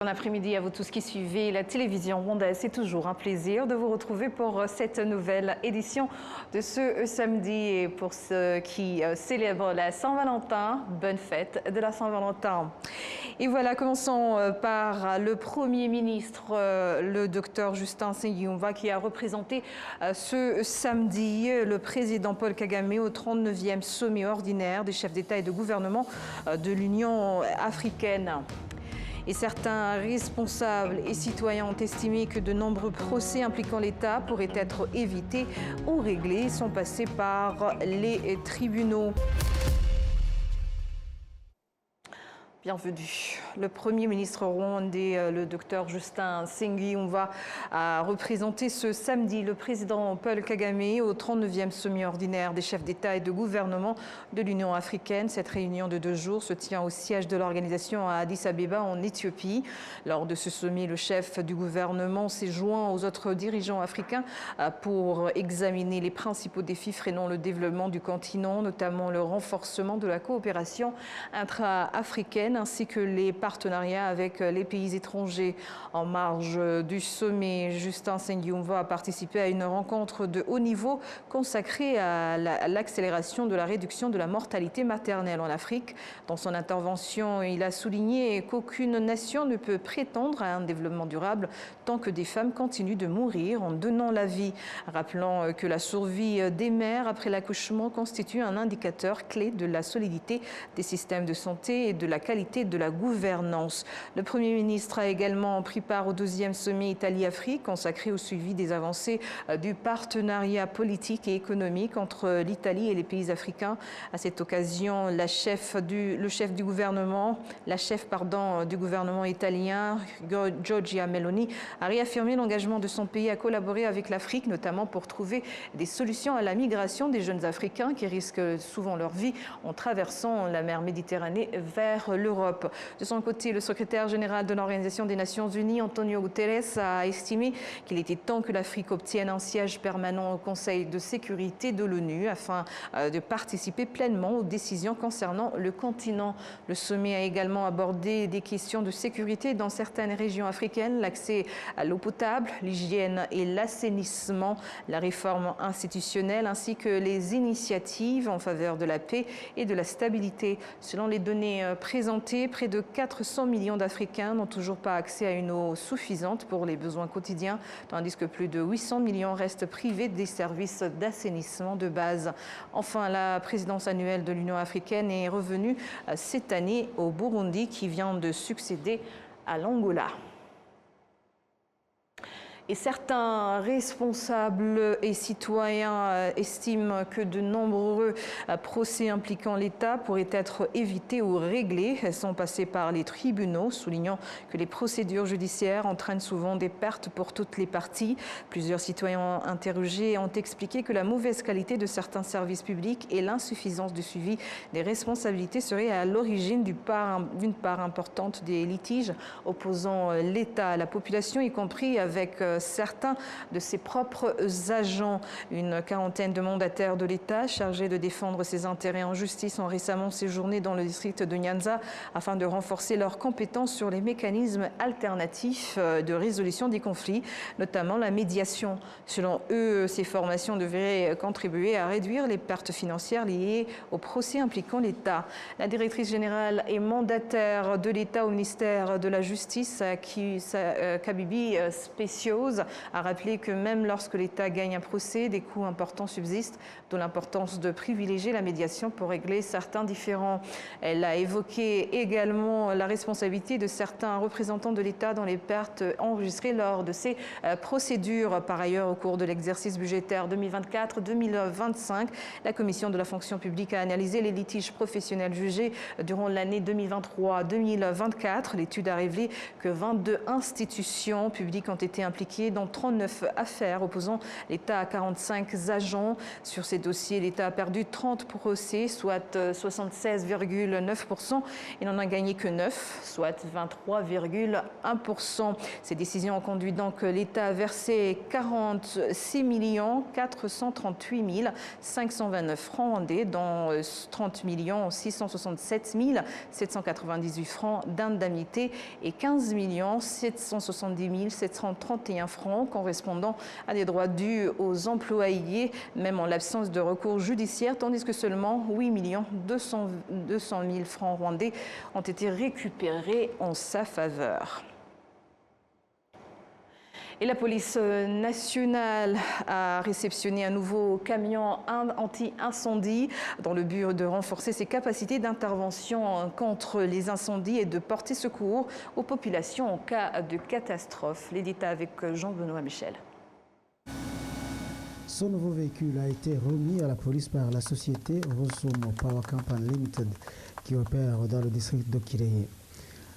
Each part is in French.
Bon après-midi à vous tous qui suivez la télévision rwandaise. C'est toujours un plaisir de vous retrouver pour cette nouvelle édition de ce samedi. Et pour ceux qui célèbrent la Saint-Valentin, bonne fête de la Saint-Valentin. Et voilà, commençons par le Premier ministre, le docteur Justin Nsengiyumva, qui a représenté ce samedi le président Paul Kagame au 39e sommet ordinaire des chefs d'État et de gouvernement de l'Union africaine. Et certains responsables et citoyens ont estimé que de nombreux procès impliquant l'État pourraient être évités ou réglés sans passer par les tribunaux. Bienvenue. Le Premier ministre rwandais, le docteur Justin Nsengiyumva, a représenté ce samedi le président Paul Kagame au 39e sommet ordinaire des chefs d'État et de gouvernement de l'Union africaine. Cette réunion de 2 jours se tient au siège de l'organisation à Addis Abeba en Éthiopie. Lors de ce sommet, le chef du gouvernement s'est joint aux autres dirigeants africains pour examiner les principaux défis freinant le développement du continent, notamment le renforcement de la coopération intra-africaine ainsi que les partenariats avec les pays étrangers. En marge du sommet, Justin Nsengiyumva a participé à une rencontre de haut niveau consacrée à l'accélération de la réduction de la mortalité maternelle en Afrique. Dans son intervention, il a souligné qu'aucune nation ne peut prétendre à un développement durable tant que des femmes continuent de mourir en donnant la vie, rappelant que la survie des mères après l'accouchement constitue un indicateur clé de la solidité des systèmes de santé et de la qualité de la gouvernance. Le Premier ministre a également pris part au 2e sommet Italie-Afrique consacré au suivi des avancées du partenariat politique et économique entre l'Italie et les pays africains. À cette occasion, la chef du gouvernement italien, Giorgia Meloni, a réaffirmé l'engagement de son pays à collaborer avec l'Afrique, notamment pour trouver des solutions à la migration des jeunes Africains qui risquent souvent leur vie en traversant la mer Méditerranée vers l'Europe. De son côté, le secrétaire général de l'Organisation des Nations Unies, Antonio Guterres, a estimé qu'il était temps que l'Afrique obtienne un siège permanent au Conseil de sécurité de l'ONU afin de participer pleinement aux décisions concernant le continent. Le sommet a également abordé des questions de sécurité dans certaines régions africaines, l'accès à l'eau potable, l'hygiène et l'assainissement, la réforme institutionnelle ainsi que les initiatives en faveur de la paix et de la stabilité. Selon les données présentées, près de 400 millions d'Africains n'ont toujours pas accès à une eau suffisante pour les besoins quotidiens, tandis que plus de 800 millions restent privés des services d'assainissement de base. Enfin, la présidence annuelle de l'Union africaine est revenue cette année au Burundi qui vient de succéder à l'Angola. Et certains responsables et citoyens estiment que de nombreux procès impliquant l'État pourraient être évités ou réglés sans passer par les tribunaux, soulignant que les procédures judiciaires entraînent souvent des pertes pour toutes les parties. Plusieurs citoyens interrogés ont expliqué que la mauvaise qualité de certains services publics et l'insuffisance du suivi des responsabilités seraient à l'origine d'une part importante des litiges opposant l'État à la population, y compris avec certains de ses propres agents. Une quarantaine de mandataires de l'État chargés de défendre ses intérêts en justice ont récemment séjourné dans le district de Nyanza afin de renforcer leurs compétences sur les mécanismes alternatifs de résolution des conflits, notamment la médiation. Selon eux, ces formations devraient contribuer à réduire les pertes financières liées aux procès impliquant l'État. La directrice générale et mandataire de l'État au ministère de la Justice, Kabibi Specios, a rappelé que même lorsque l'État gagne un procès, des coûts importants subsistent, d'où l'importance de privilégier la médiation pour régler certains différends. Elle a évoqué également la responsabilité de certains représentants de l'État dans les pertes enregistrées lors de ces procédures. Par ailleurs, au cours de l'exercice budgétaire 2024-2025, la Commission de la fonction publique a analysé les litiges professionnels jugés durant l'année 2023-2024. L'étude a révélé que 22 institutions publiques ont été impliquées impliqué dans 39 affaires opposant l'État à 45 agents. Sur ces dossiers, l'État a perdu 30 procès, soit 76,9%. Il n'en a gagné que 9, soit 23,1%. Ces décisions ont conduit donc l'État à verser 46 438 529 francs rwandais, dont 30 667 798 francs d'indemnité et 15 770 731 francs correspondant à des droits dus aux employés, même en l'absence de recours judiciaire, tandis que seulement 8 200 000 francs rwandais ont été récupérés en sa faveur. Et la police nationale a réceptionné un nouveau camion anti-incendie dans le but de renforcer ses capacités d'intervention contre les incendies et de porter secours aux populations en cas de catastrophe. Les détails avec Jean-Benoît Michel. Ce nouveau véhicule a été remis à la police par la société Rusumo Power Company Limited qui opère dans le district de Kireye.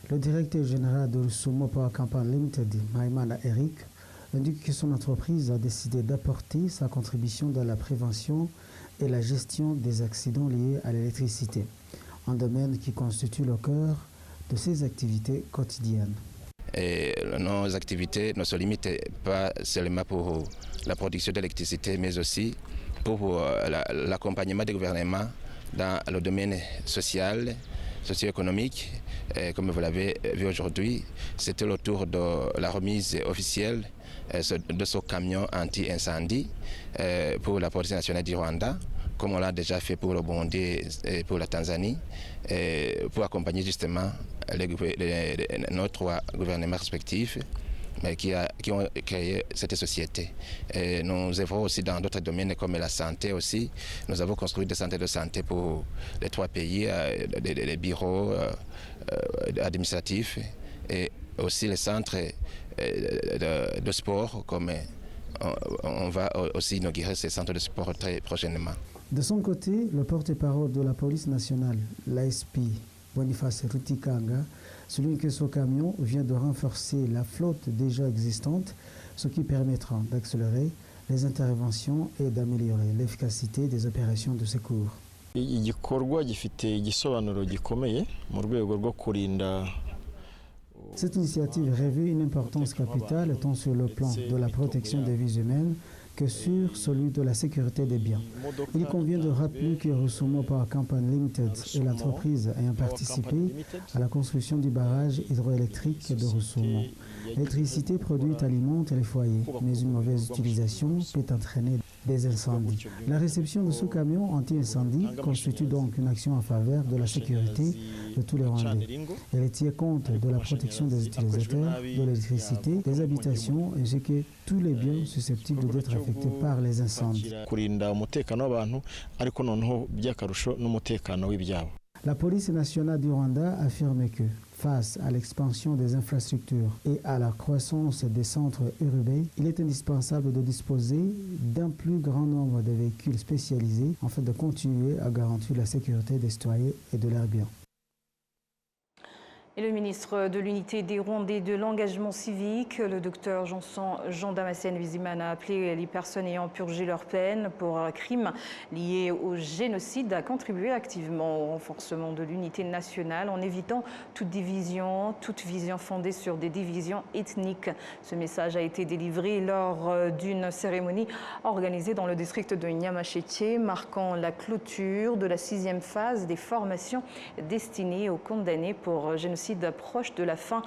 Le directeur général de Rusumo Power Company Limited, Maïmana Eric, indique que son entreprise a décidé d'apporter sa contribution dans la prévention et la gestion des accidents liés à l'électricité, un domaine qui constitue le cœur de ses activités quotidiennes. Et nos activités ne se limitent pas seulement pour la production d'électricité, mais aussi pour l'accompagnement des gouvernements dans le domaine social, socio-économique. Et comme vous l'avez vu aujourd'hui, c'était le tour de la remise officielle de ce camion anti-incendie pour la police nationale du Rwanda, comme on l'a déjà fait pour le Burundi et pour la Tanzanie, pour accompagner justement nos trois gouvernements respectifs qui ont créé cette société. Et nous œuvrons aussi dans d'autres domaines comme la santé aussi. Nous avons construit des centres de santé pour les trois pays, les bureaux administratifs et aussi les centres de sport, comme on va aussi inaugurer ces centres de sport très prochainement. De son côté, le porte-parole de la police nationale, l'ASP Boniface Rutikanga, souligne que ce camion vient de renforcer la flotte déjà existante, ce qui permettra d'accélérer les interventions et d'améliorer l'efficacité des opérations de secours. Igikorwa gifite igisobanuro gikomeye mu rwego rwo kurinda. Cette initiative revêt une importance capitale tant sur le plan de la protection des vies humaines que sur celui de la sécurité des biens. Il convient de rappeler que Rusumo Power Company Limited est l'entreprise ayant participé à la construction du barrage hydroélectrique de Rusumo. L'électricité produite alimente les foyers, mais une mauvaise utilisation peut entraîner des incendies. La réception de ce camion anti-incendie constitue donc une action en faveur de la sécurité de tous les Rwandais. Elle tient compte de la protection des utilisateurs de l'électricité, des habitations ainsi que tous les biens susceptibles d'être affectés par les incendies. La police nationale du Rwanda affirme que, face à l'expansion des infrastructures et à la croissance des centres urbains, il est indispensable de disposer d'un plus grand nombre de véhicules spécialisés afin de continuer à garantir la sécurité des citoyens et de leurs biens. Et le ministre de l'Unité des Rwandais de l'engagement civique, le docteur Jean-Damascène Bizimana, a appelé les personnes ayant purgé leur peine pour crimes liés au génocide à contribuer activement au renforcement de l'unité nationale en évitant toute division, toute vision fondée sur des divisions ethniques. Ce message a été délivré lors d'une cérémonie organisée dans le district de Nyamasheke, marquant la clôture de la 6e phase des formations destinées aux condamnés pour génocide proche de la fin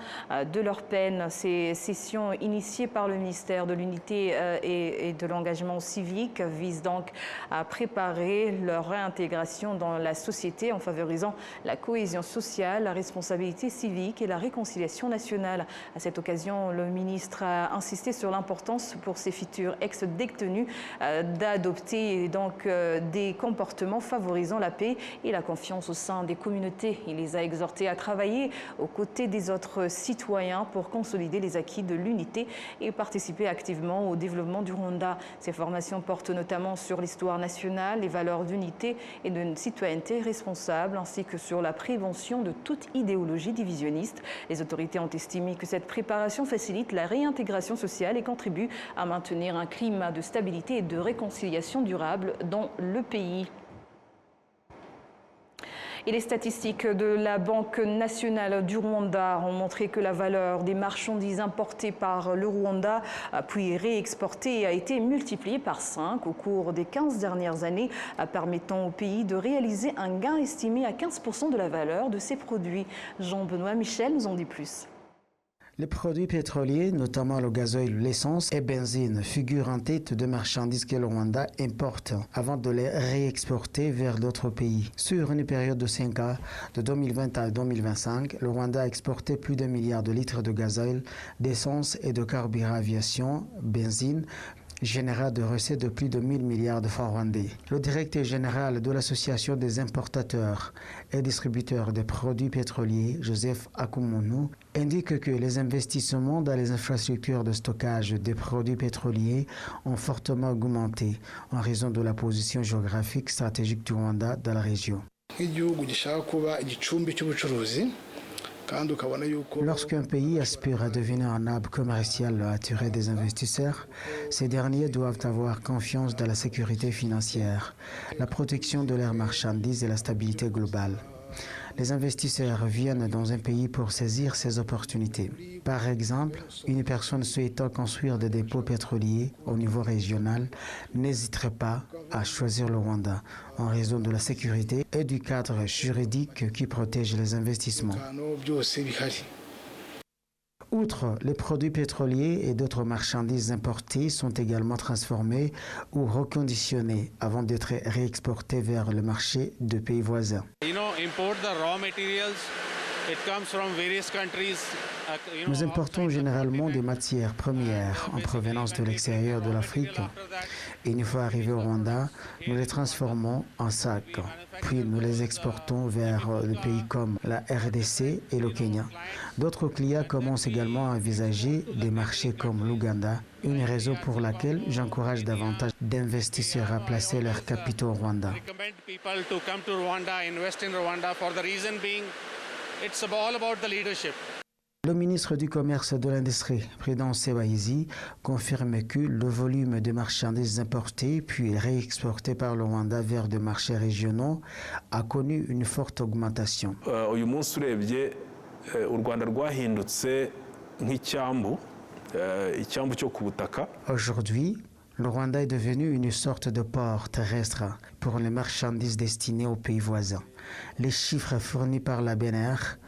de leur peine. Ces sessions initiées par le ministère de l'Unité et de l'engagement civique visent donc à préparer leur réintégration dans la société en favorisant la cohésion sociale, la responsabilité civique et la réconciliation nationale. À cette occasion, le ministre a insisté sur l'importance pour ces futurs ex-détenus d'adopter donc des comportements favorisant la paix et la confiance au sein des communautés. Il les a exhortés à travailler aux côtés des autres citoyens pour consolider les acquis de l'unité et participer activement au développement du Rwanda. Ces formations portent notamment sur l'histoire nationale, les valeurs d'unité et de citoyenneté responsable, ainsi que sur la prévention de toute idéologie divisionniste. Les autorités ont estimé que cette préparation facilite la réintégration sociale et contribue à maintenir un climat de stabilité et de réconciliation durable dans le pays. Et les statistiques de la Banque nationale du Rwanda ont montré que la valeur des marchandises importées par le Rwanda puis réexportées a été multipliée par 5 au cours des 15 dernières années, permettant au pays de réaliser un gain estimé à 15% de la valeur de ses produits. Jean-Benoît Michel nous en dit plus. Les produits pétroliers, notamment le gazoil, l'essence et benzine, figurent en tête de marchandises que le Rwanda importe avant de les réexporter vers d'autres pays. Sur une période de 5 ans, de 2020 à 2025, le Rwanda a exporté plus d'1 milliard de litres de gazoil, d'essence et de carburant aviation, benzine, généra de recettes de plus de 1000 milliards de francs rwandais. Le directeur général de l'Association des importateurs et distributeurs des produits pétroliers, Joseph Akumunu, indique que les investissements dans les infrastructures de stockage des produits pétroliers ont fortement augmenté en raison de la position géographique stratégique du Rwanda dans la région. Lorsqu'un pays aspire à devenir un hub commercial à attirer des investisseurs, ces derniers doivent avoir confiance dans la sécurité financière, la protection de leurs marchandises et la stabilité globale. Les investisseurs viennent dans un pays pour saisir ces opportunités. Par exemple, une personne souhaitant construire des dépôts pétroliers au niveau régional n'hésiterait pas à choisir le Rwanda en raison de la sécurité et du cadre juridique qui protège les investissements. Outre les produits pétroliers et d'autres marchandises importées sont également transformées ou reconditionnés avant d'être réexportés vers le marché de pays voisins. Nous importons généralement des matières premières en provenance de l'extérieur de l'Afrique. Et une fois arrivés au Rwanda, nous les transformons en sacs. Puis nous les exportons vers des pays comme la RDC et le Kenya. D'autres clients commencent également à envisager des marchés comme l'Ouganda, une raison pour laquelle j'encourage davantage d'investisseurs à placer leurs capitaux au Rwanda. Le ministre du Commerce et de l'Industrie, Prudence Sebahizi, confirme que le volume de marchandises importées puis réexportées par le Rwanda vers des marchés régionaux a connu une forte augmentation. Aujourd'hui, le Rwanda est devenu une sorte de port terrestre pour les marchandises destinées aux pays voisins. Les chiffres fournis par la BNR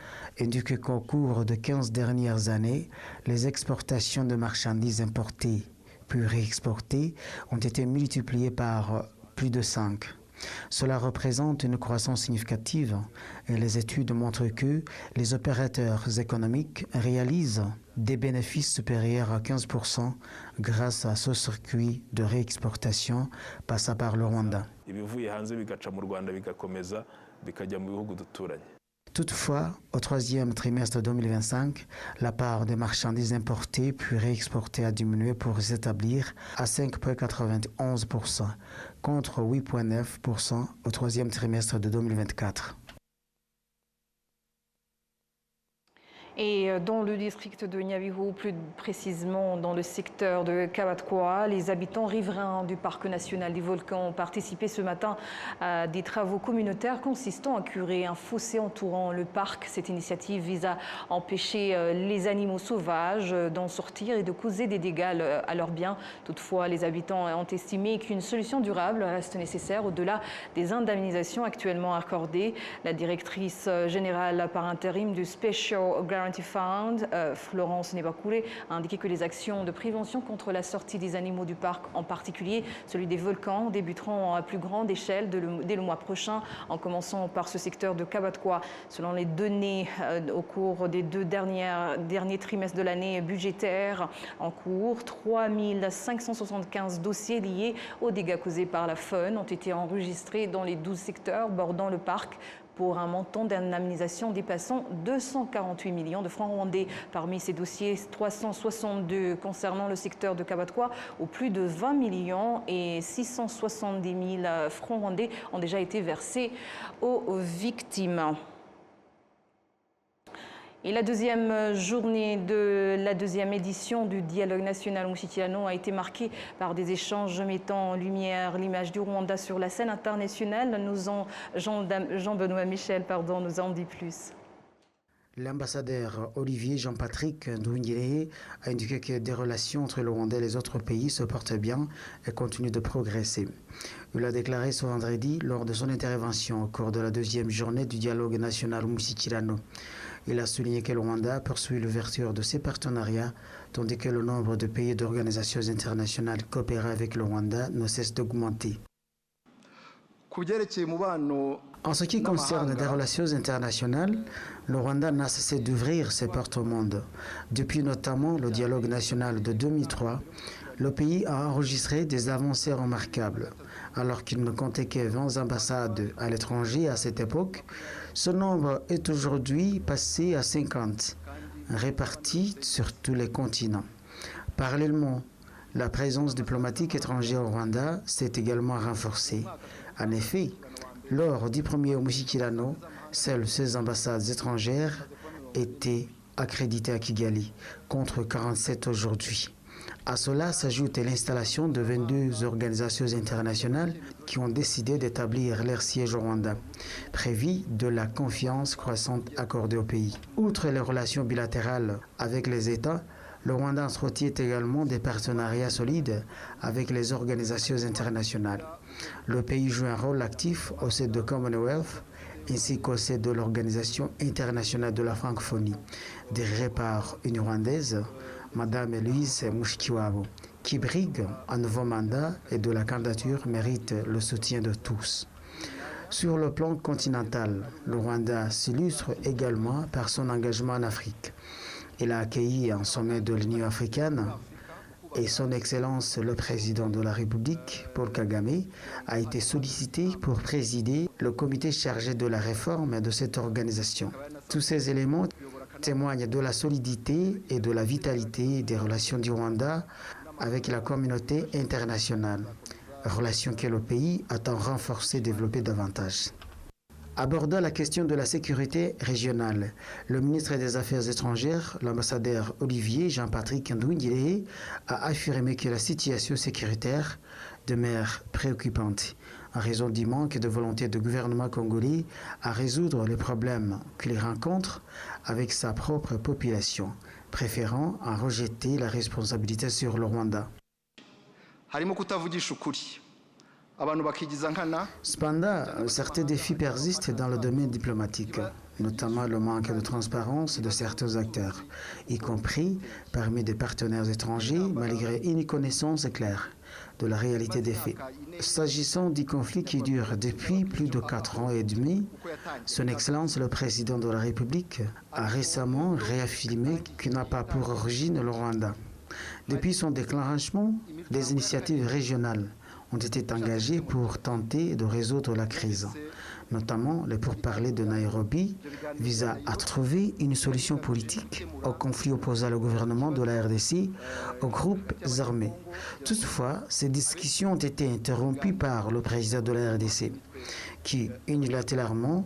indiquent qu'au cours des 15 dernières années, les exportations de marchandises importées puis réexportées ont été multipliées par plus de 5. Cela représente une croissance significative et les études montrent que les opérateurs économiques réalisent des bénéfices supérieurs à 15% grâce à ce circuit de réexportation passant par le Rwanda. Toutefois, au troisième trimestre 2025, la part des marchandises importées puis réexportées a diminué pour s'établir à 5,91% contre 8,9% au troisième trimestre de 2024. Et dans le district de Nyabihu, plus précisément dans le secteur de Kabatkoa, les habitants riverains du parc national des volcans ont participé ce matin à des travaux communautaires consistant à curer un fossé entourant le parc. Cette initiative vise à empêcher les animaux sauvages d'en sortir et de causer des dégâts à leurs biens. Toutefois, les habitants ont estimé qu'une solution durable reste nécessaire au-delà des indemnisations actuellement accordées. La directrice générale par intérim du Special Guarantee Fund, Florence Nebakoulé, a indiqué que les actions de prévention contre la sortie des animaux du parc, en particulier celui des volcans, débuteront à plus grande échelle dès le mois prochain, en commençant par ce secteur de Kabatkoa. Selon les données au cours des deux derniers trimestres de l'année budgétaire en cours, 3575 dossiers liés aux dégâts causés par la faune ont été enregistrés dans les 12 secteurs bordant le parc. pour un montant d'indemnisation dépassant 248 millions de francs rwandais. Parmi ces dossiers, 362 concernant le secteur de Kabatwa, où plus de 20 millions et 670 000 francs rwandais ont déjà été versés aux victimes. Et la deuxième journée de la deuxième édition du Dialogue national Mushikiwabo a été marquée par des échanges mettant en lumière l'image du Rwanda sur la scène internationale. Jean-Benoît Michel nous en dit plus. L'ambassadeur Olivier Jean-Patrick Nduhungirehe a indiqué que des relations entre le Rwanda et les autres pays se portent bien et continuent de progresser. Il l'a déclaré ce vendredi lors de son intervention au cours de la deuxième journée du Dialogue national Mushikiwabo. Il a souligné que le Rwanda poursuit l'ouverture de ses partenariats, tandis que le nombre de pays et d'organisations internationales coopérant avec le Rwanda ne cesse d'augmenter. En ce qui concerne les relations internationales, le Rwanda n'a cessé d'ouvrir ses portes au monde. Depuis notamment le dialogue national de 2003, le pays a enregistré des avancées remarquables. Alors qu'il ne comptait que 20 ambassades à l'étranger à cette époque, ce nombre est aujourd'hui passé à 50, répartis sur tous les continents. Parallèlement, la présence diplomatique étrangère au Rwanda s'est également renforcée. En effet, lors du premier Mushikiwabo, seules 16 ambassades étrangères étaient accréditées à Kigali, contre 47 aujourd'hui. À cela s'ajoute l'installation de 22 organisations internationales qui ont décidé d'établir leur siège au Rwanda, prévu de la confiance croissante accordée au pays. Outre les relations bilatérales avec les États, le Rwanda entretient également des partenariats solides avec les organisations internationales. Le pays joue un rôle actif au sein de Commonwealth ainsi qu'au sein de l'Organisation internationale de la francophonie, dirigée par une Rwandaise, Madame Louise Mushikiwabo, qui brigue un nouveau mandat et dont la candidature mérite le soutien de tous. Sur le plan continental, le Rwanda s'illustre également par son engagement en Afrique. Il a accueilli un sommet de l'Union africaine et son Excellence le Président de la République, Paul Kagame, a été sollicité pour présider le comité chargé de la réforme de cette organisation. Tous ces éléments témoignent de la solidité et de la vitalité des relations du Rwanda avec la communauté internationale, relations que le pays attend renforcer et développer davantage. Abordant la question de la sécurité régionale, le ministre des Affaires étrangères, l'ambassadeur Olivier Jean-Patrick Nduhungirehe, a affirmé que la situation sécuritaire demeure préoccupante en raison du manque de volonté du gouvernement congolais à résoudre les problèmes qu'il rencontre avec sa propre population, préférant en rejeter la responsabilité sur le Rwanda. Cependant, certains défis persistent dans le domaine diplomatique, notamment le manque de transparence de certains acteurs, y compris parmi des partenaires étrangers, malgré une connaissance claire de la réalité des faits. S'agissant du conflit qui dure depuis plus de 4 ans et demi, Son Excellence le Président de la République a récemment réaffirmé qu'il n'a pas pour origine le Rwanda. Depuis son déclenchement, des initiatives régionales ont été engagées pour tenter de résoudre la crise, notamment les pourparlers de Nairobi visant à trouver une solution politique au conflit opposant le gouvernement de la RDC aux groupes armés. Toutefois, ces discussions ont été interrompues par le président de la RDC, qui unilatéralement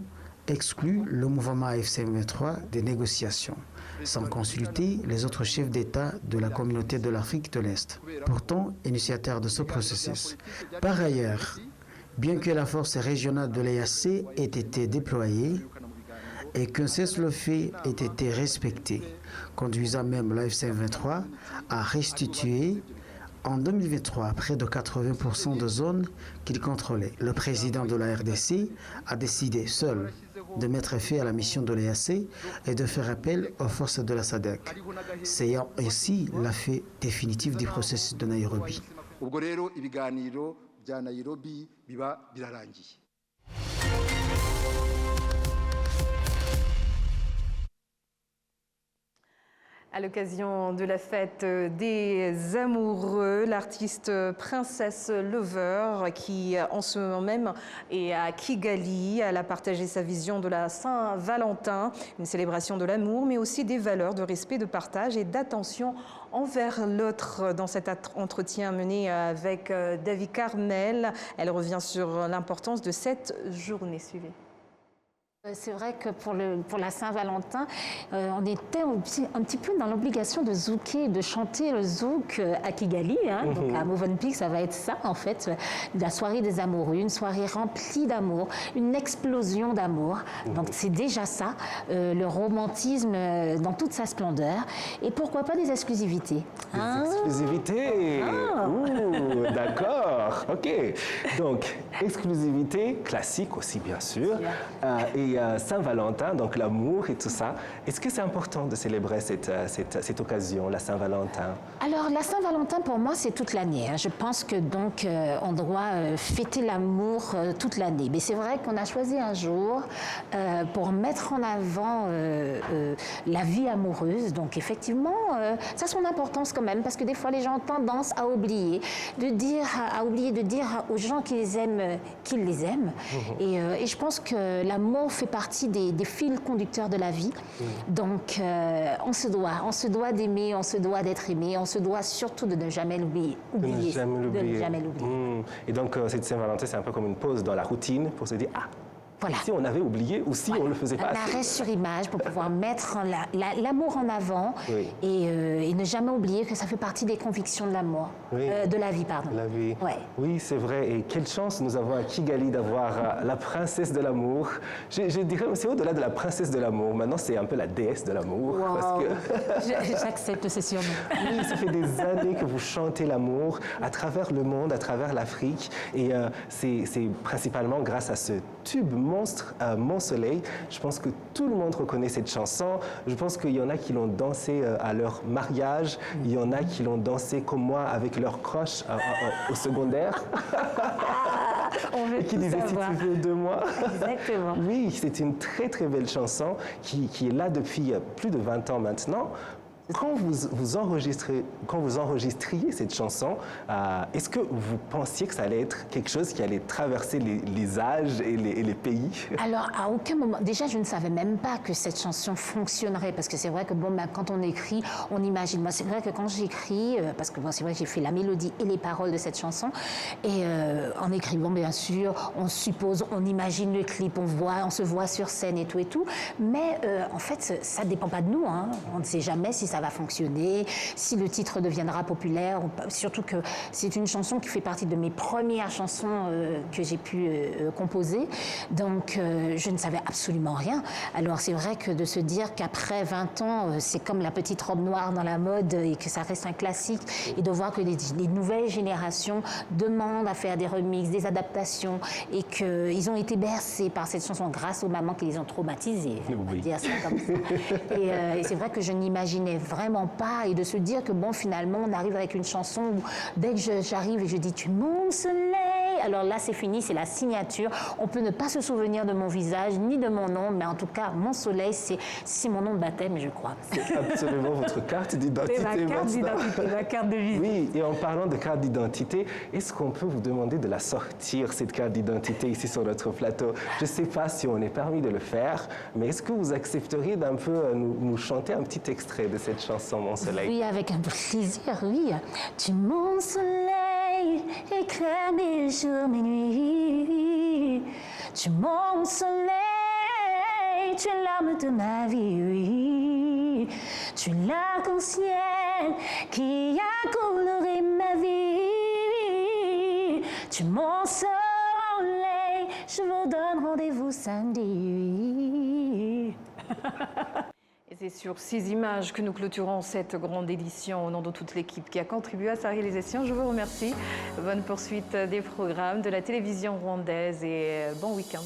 exclut le mouvement AFC-M23 des négociations, sans consulter les autres chefs d'État de la communauté de l'Afrique de l'Est, pourtant initiateurs de ce processus. Par ailleurs, bien que la force régionale de l'EAC ait été déployée et qu'un cessez-le-feu ait été respecté, conduisant même l'AFC-M23 à restituer en 2023 près de 80% de zones qu'il contrôlait. Le président de la RDC a décidé seul de mettre fin à la mission de l'EAC et de faire appel aux forces de la SADC, c'est ainsi la fin définitive du processus de Nairobi. À l'occasion de la fête des amoureux, l'artiste Princess Lover, qui en ce moment même est à Kigali, elle a partagé sa vision de la Saint-Valentin, une célébration de l'amour, mais aussi des valeurs de respect, de partage et d'attention envers l'autre. Dans cet entretien mené avec David Carnel, elle revient sur l'importance de cette journée. Suivez. C'est vrai que pour la Saint-Valentin, on était un petit peu dans l'obligation de zouker, de chanter le zouk à Kigali. Donc à Movenpick, ça va être ça en fait, la soirée des amoureux, une soirée remplie d'amour, une explosion d'amour. Donc c'est déjà ça, le romantisme dans toute sa splendeur. Et pourquoi pas des exclusivités. Des exclusivités. Ouh, d'accord, ok. Donc exclusivité classique aussi bien sûr. Et Saint-Valentin, donc l'amour et tout ça. Est-ce que c'est important de célébrer cette occasion, la Saint-Valentin? Alors, la Saint-Valentin, pour moi, c'est toute l'année. Je pense que donc, on doit fêter l'amour toute l'année. Mais c'est vrai qu'on a choisi un jour pour mettre en avant la vie amoureuse. Donc, effectivement, ça a son importance quand même, parce que des fois, les gens ont tendance à oublier de dire aux gens qu'ils les aiment. Et je pense que l'amour fait partie des fils conducteurs de la vie. Donc, on se doit d'aimer, on se doit d'être aimé, on se doit surtout de ne jamais l'oublier. De ne jamais l'oublier. Et donc, cette Saint-Valentin, c'est un peu comme une pause dans la routine pour se dire, ah, voilà. Si on avait oublié ou si on ne le faisait pas. Un arrêt sur image pour pouvoir mettre l'amour en avant et ne jamais oublier que ça fait partie des convictions de l'amour, de la vie, pardon. La vie. Oui, c'est vrai. Et quelle chance nous avons à Kigali d'avoir la princesse de l'amour. Je dirais, c'est au-delà de la princesse de l'amour. Maintenant, c'est un peu la déesse de l'amour. Wow. J'accepte ce surnom. Oui, ça fait des années que vous chantez l'amour à travers le monde, à travers l'Afrique. Et c'est principalement grâce à ce tube monstre, Mon Soleil. Je pense que tout le monde reconnaît cette chanson. Je pense qu'il y en a qui l'ont dansé à leur mariage. Il y en a qui l'ont dansé comme moi avec leur crush au secondaire. Et qui disait si tu veux de moi. Exactement. Oui, c'est une très très belle chanson qui est là depuis plus de 20 ans maintenant. Quand vous enregistriez cette chanson, est-ce que vous pensiez que ça allait être quelque chose qui allait traverser les âges et les pays? Alors, à aucun moment, déjà, je ne savais même pas que cette chanson fonctionnerait, parce que c'est vrai que quand on écrit, on imagine. Moi, c'est vrai que quand j'écris, parce que c'est vrai que j'ai fait la mélodie et les paroles de cette chanson, et en écrivant, bien sûr, on suppose, on imagine le clip, on se voit sur scène et tout, mais en fait, ça ne dépend pas de nous. On ne sait jamais si ça va fonctionner, si le titre deviendra populaire, surtout que c'est une chanson qui fait partie de mes premières chansons que j'ai pu composer, donc je ne savais absolument rien. Alors c'est vrai que de se dire qu'après 20 ans, c'est comme la petite robe noire dans la mode et que ça reste un classique, et de voir que les nouvelles générations demandent à faire des remixes, des adaptations, et qu'ils ont été bercés par cette chanson grâce aux mamans qui les ont traumatisés, on va dire ça comme ça. Et c'est vrai que je n'imaginais vraiment pas, et de se dire que bon, finalement on arrive avec une chanson où dès que j'arrive et je dis tu es mon soleil, alors là c'est fini, c'est la signature. On peut ne pas se souvenir de mon visage ni de mon nom, mais en tout cas mon soleil c'est mon nom de baptême, je crois. C'est absolument votre carte d'identité. C'est ma carte d'identité, ma carte de visite. Oui, et en parlant de carte d'identité, est-ce qu'on peut vous demander de la sortir, cette carte d'identité ici sur notre plateau? Je ne sais pas si on est permis de le faire, mais est-ce que vous accepteriez d'un peu nous chanter un petit extrait de cette chanson, Mon Soleil? Oui, avec un plaisir, oui. Tu es mon soleil, éclaire mes jours, mes nuits. Tu es mon soleil, tu es l'âme de ma vie, oui. Tu es l'arc-en-ciel qui a coloré ma vie. Tu es mon soleil, je vous donne rendez-vous samedi. Et c'est sur ces images que nous clôturons cette grande édition. Au nom de toute l'équipe qui a contribué à sa réalisation, je vous remercie. Bonne poursuite des programmes de la télévision rwandaise et bon week-end.